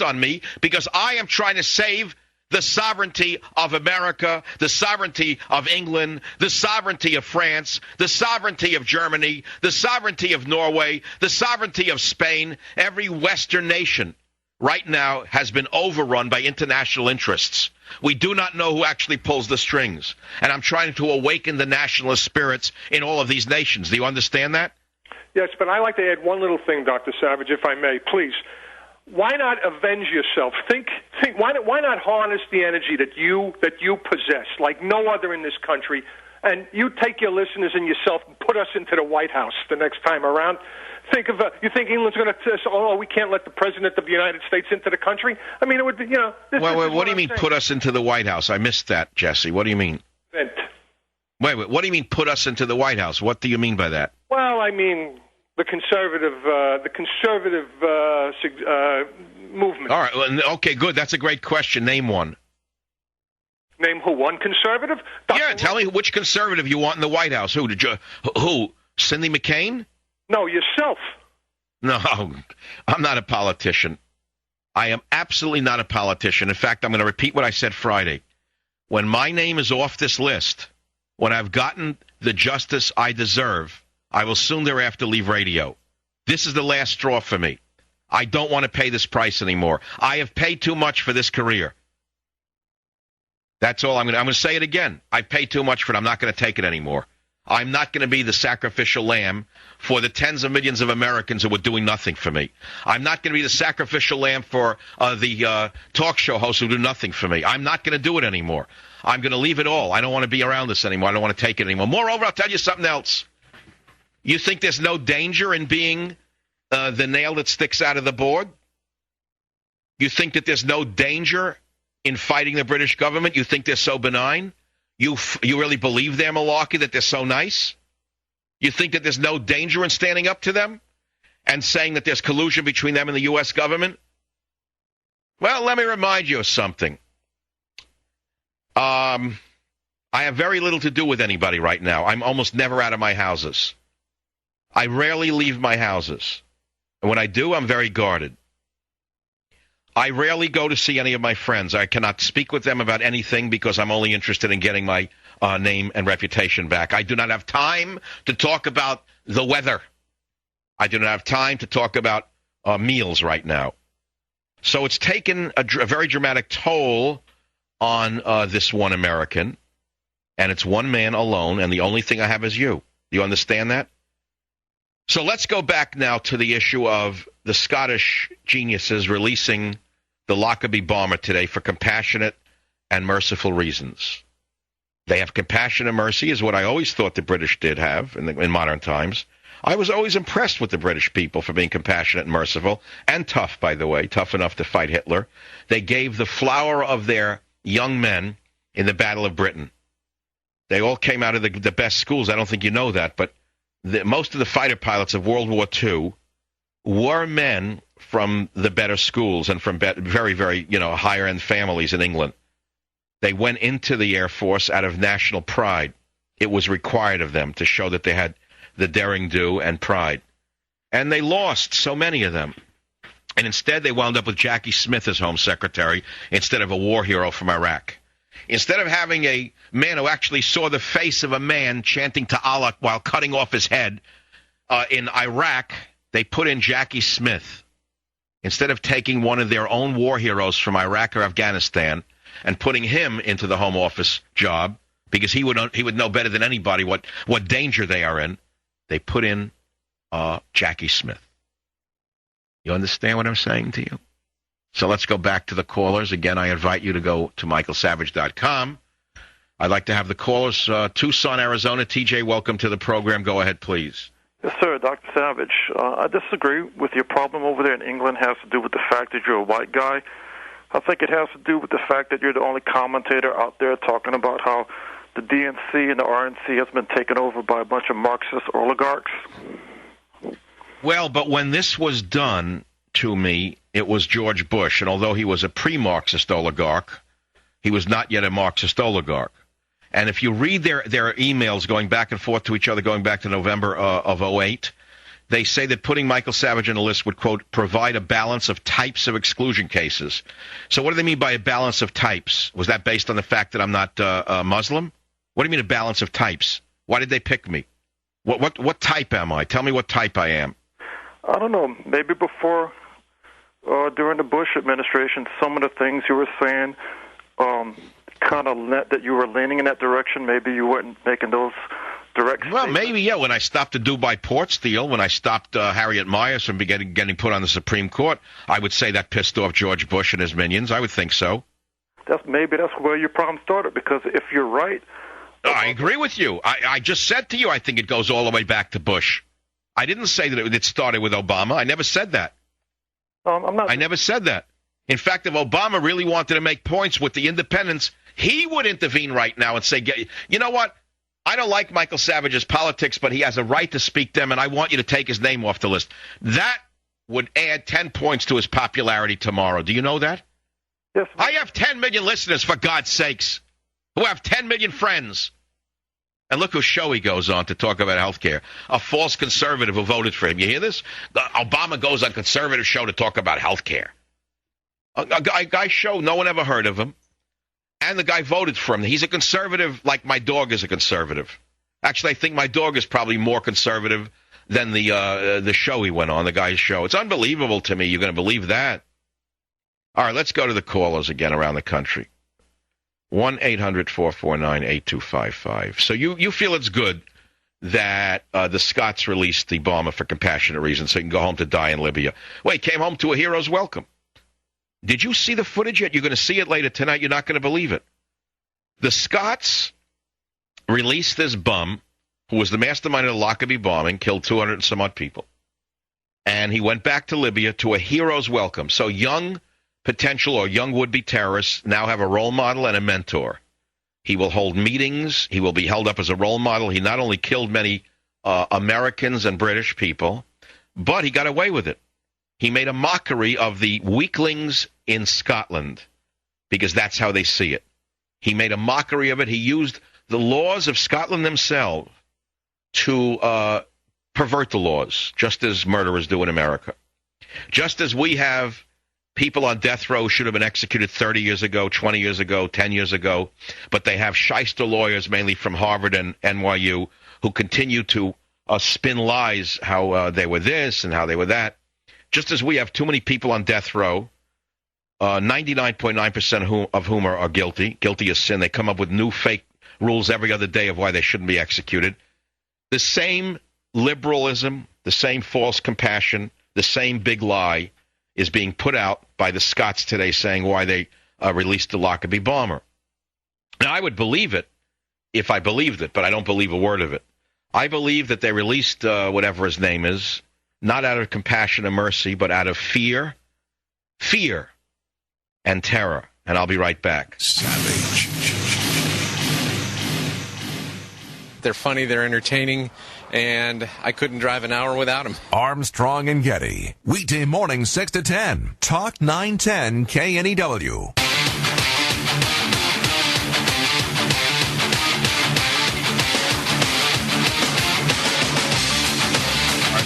on me because I am trying to save the sovereignty of America, the sovereignty of England, the sovereignty of France, the sovereignty of Germany, the sovereignty of Norway, the sovereignty of Spain. Every Western nation right now has been overrun by international interests. We do not know who actually pulls the strings. And I'm trying to awaken the nationalist spirits in all of these nations. Do you understand that? Yes, but I'd like to add one little thing, Dr. Savage, if I may, please. Why not avenge yourself? Think. Why not harness the energy that you possess, like no other in this country, and you take your listeners and yourself and put us into the White House the next time around. Think of you think England's going to say, oh, we can't let the president of the United States into the country? I mean, it would be, you know. What do you mean, put us into the White House? I missed that, Jesse. What do you mean? Wait. What do you mean, put us into the White House? What do you mean by that? Well, I mean the conservative movement. All right. Well, okay, good. That's a great question. Name one. Name who? One conservative? Yeah, tell me which conservative you want in the White House. Who? Cindy McCain? No, yourself. No, I'm not a politician. I am absolutely not a politician. In fact, I'm going to repeat what I said Friday. When my name is off this list, when I've gotten the justice I deserve, I will soon thereafter leave radio. This is the last straw for me. I don't want to pay this price anymore. I have paid too much for this career. That's all I'm going to say it again. I paid too much for it. I'm not going to take it anymore. I'm not going to be the sacrificial lamb for the tens of millions of Americans who were doing nothing for me. I'm not going to be the sacrificial lamb for the talk show hosts who do nothing for me. I'm not going to do it anymore. I'm going to leave it all. I don't want to be around this anymore. I don't want to take it anymore. Moreover, I'll tell you something else. You think there's no danger in being the nail that sticks out of the board? You think that there's no danger in fighting the British government? You think they're so benign? You really believe they're malarkey, that they're so nice? You think that there's no danger in standing up to them and saying that there's collusion between them and the U.S. government? Well, let me remind you of something. I have very little to do with anybody right now. I'm almost never out of my houses. I rarely leave my houses. And when I do, I'm very guarded. I rarely go to see any of my friends. I cannot speak with them about anything because I'm only interested in getting my name and reputation back. I do not have time to talk about the weather. I do not have time to talk about meals right now. So it's taken a very dramatic toll on this one American, and it's one man alone, and the only thing I have is you. Do you understand that? So let's go back now to the issue of the Scottish geniuses releasing the Lockerbie bomber today for compassionate and merciful reasons. They have compassion and mercy, is what I always thought the British did have in modern times. I was always impressed with the British people for being compassionate and merciful, and tough, by the way, tough enough to fight Hitler. They gave the flower of their young men in the Battle of Britain. They all came out of the best schools. I don't think you know that, but most of the fighter pilots of World War II were men from the better schools and from very, very, higher-end families in England. They went into the Air Force out of national pride. It was required of them to show that they had the daring do and pride. And they lost so many of them. And instead they wound up with Jackie Smith as Home Secretary instead of a war hero from Iraq. Instead of having a man who actually saw the face of a man chanting to Allah while cutting off his head in Iraq, they put in Jackie Smith. Instead of taking one of their own war heroes from Iraq or Afghanistan and putting him into the Home Office job, because he would know better than anybody what danger they are in, they put in Jackie Smith. You understand what I'm saying to you? So let's go back to the callers. Again, I invite you to go to michaelsavage.com. I'd like to have the callers. Tucson, Arizona. TJ, welcome to the program. Go ahead, please. Yes, sir, Dr. Savage. I disagree with your problem over there in England has to do with the fact that you're a white guy. I think it has to do with the fact that you're the only commentator out there talking about how the DNC and the RNC has been taken over by a bunch of Marxist oligarchs. Well, but when this was done to me, it was George Bush, and although he was a pre-Marxist oligarch, he was not yet a Marxist oligarch. And if you read their emails going back and forth to each other, going back to November of 2008, They say that putting Michael Savage on the list would, quote, provide a balance of types of exclusion cases. So what do they mean by a balance of types? Was that based on the fact that I'm not Muslim? What do you mean a balance of types? Why did they pick me? What type am I? Tell me what type I am. I don't know. Maybe before, during the Bush administration, some of the things you were saying kind of that you were leaning in that direction. Maybe you weren't making those direct Well, statements. maybe, yeah. When I stopped the Dubai port deal, when I stopped Harriet Miers from getting put on the Supreme Court, I would say that pissed off George Bush and his minions. I would think so. Maybe that's where your problem started, because if you're right... I agree with you. I just said to you I think it goes all the way back to Bush. I didn't say that it started with Obama. I never said that. I never said that. In fact, if Obama really wanted to make points with the independents, he would intervene right now and say, you know what? I don't like Michael Savage's politics, but he has a right to speak them, and I want you to take his name off the list. That would add 10 points to his popularity tomorrow. Do you know that? Yes. I have 10 million listeners, for God's sakes, who have 10 million friends. And look whose show he goes on to talk about health care. A false conservative who voted for him. You hear this? Obama goes on conservative show to talk about health care. A guy show, no one ever heard of him. And the guy voted for him. He's a conservative like my dog is a conservative. Actually, I think my dog is probably more conservative than the show he went on, the guy's show. It's unbelievable to me. You're going to believe that? All right, let's go to the callers again around the country. 1-800-449-8255. So you feel it's good that the Scots released the bomber for compassionate reasons so he can go home to die in Libya. Well, he came home to a hero's welcome. Did you see the footage yet? You're going to see it later tonight. You're not going to believe it. The Scots released this bum who was the mastermind of the Lockerbie bombing, killed 200 and some odd people. And he went back to Libya to a hero's welcome. So young potential or young would-be terrorists now have a role model and a mentor. He will hold meetings. He will be held up as a role model. He not only killed many Americans and British people, but he got away with it. He made a mockery of the weaklings in Scotland because that's how they see it. He made a mockery of it. He used the laws of Scotland themselves to pervert the laws, just as murderers do in America. Just as we have people on death row should have been executed 30 years ago, 20 years ago, 10 years ago, but they have shyster lawyers, mainly from Harvard and NYU, who continue to spin lies how they were this and how they were that. Just as we have too many people on death row, 99.9% of whom are guilty of sin. They come up with new fake rules every other day of why they shouldn't be executed. The same liberalism, the same false compassion, the same big lie is being put out by the Scots today saying why they released the Lockerbie bomber. Now, I would believe it if I believed it, but I don't believe a word of it. I believe that they released whatever his name is, not out of compassion and mercy, but out of fear and terror. And I'll be right back. Savage. They're funny, they're entertaining, and I couldn't drive an hour without them. Armstrong and Getty. Weekday morning, 6 to 10. Talk 910 KNEW.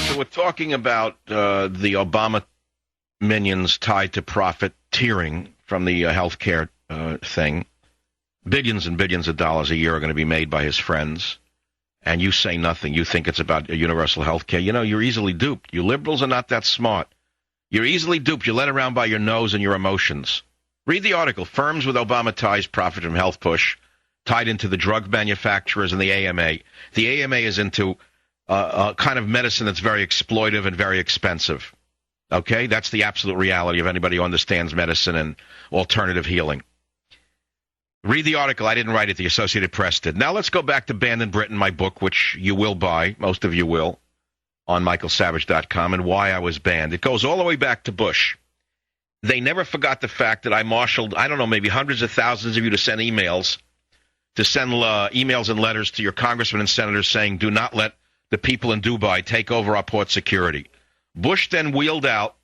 So we're talking about the Obama minions tied to profiteering from the healthcare thing. Billions and billions of dollars a year are going to be made by his friends. And you say nothing. You think it's about universal health care. You know, you're easily duped. You liberals are not that smart. You're easily duped. You're led around by your nose and your emotions. Read the article. Firms with Obama ties profit from health push, tied into the drug manufacturers and the AMA. The AMA is into a kind of medicine that's very exploitive and very expensive. Okay? That's the absolute reality of anybody who understands medicine and alternative healing. Read the article. I didn't write it. The Associated Press did. Now let's go back to Banned in Britain, my book, which you will buy. Most of you will, on michaelsavage.com, and why I was banned. It goes all the way back to Bush. They never forgot the fact that I marshaled, I don't know, maybe hundreds of thousands of you to send emails and letters to your congressmen and senators saying, do not let the people in Dubai take over our port security. Bush then wheeled out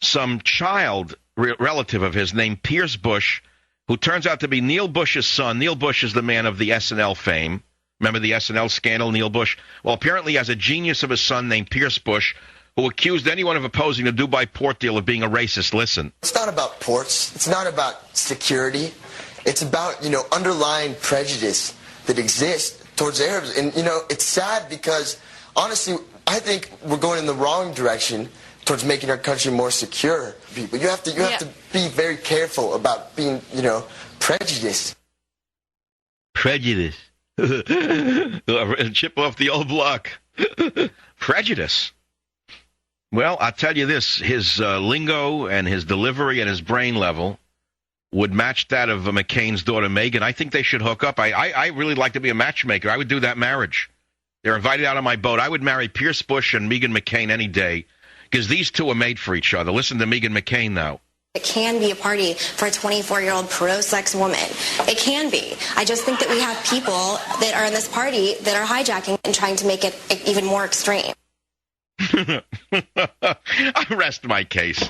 some child relative of his named Pierce Bush, who turns out to be Neil Bush's son. Neil Bush is the man of the SNL fame, Remember the SNL scandal, Neil Bush? Well, apparently he has a genius of a son named Pierce Bush who accused anyone of opposing the Dubai port deal of being a racist. Listen. It's not about ports. It's not about security. It's about, underlying prejudice that exists towards Arabs. And, it's sad because, honestly, I think we're going in the wrong direction towards making our country more secure. But you have to be very careful about being, prejudiced. Prejudice. Chip off the old block. Prejudice. Well, I'll tell you this. His lingo and his delivery and his brain level would match that of McCain's daughter, Meghan. I think they should hook up. I really like to be a matchmaker. I would do that marriage. They're invited out on my boat. I would marry Pierce Bush and Meghan McCain any day because these two are made for each other. Listen to Meghan McCain now. It can be a party for a 24-year-old pro-sex woman. It can be. I just think that we have people that are in this party that are hijacking and trying to make it even more extreme. I rest my case.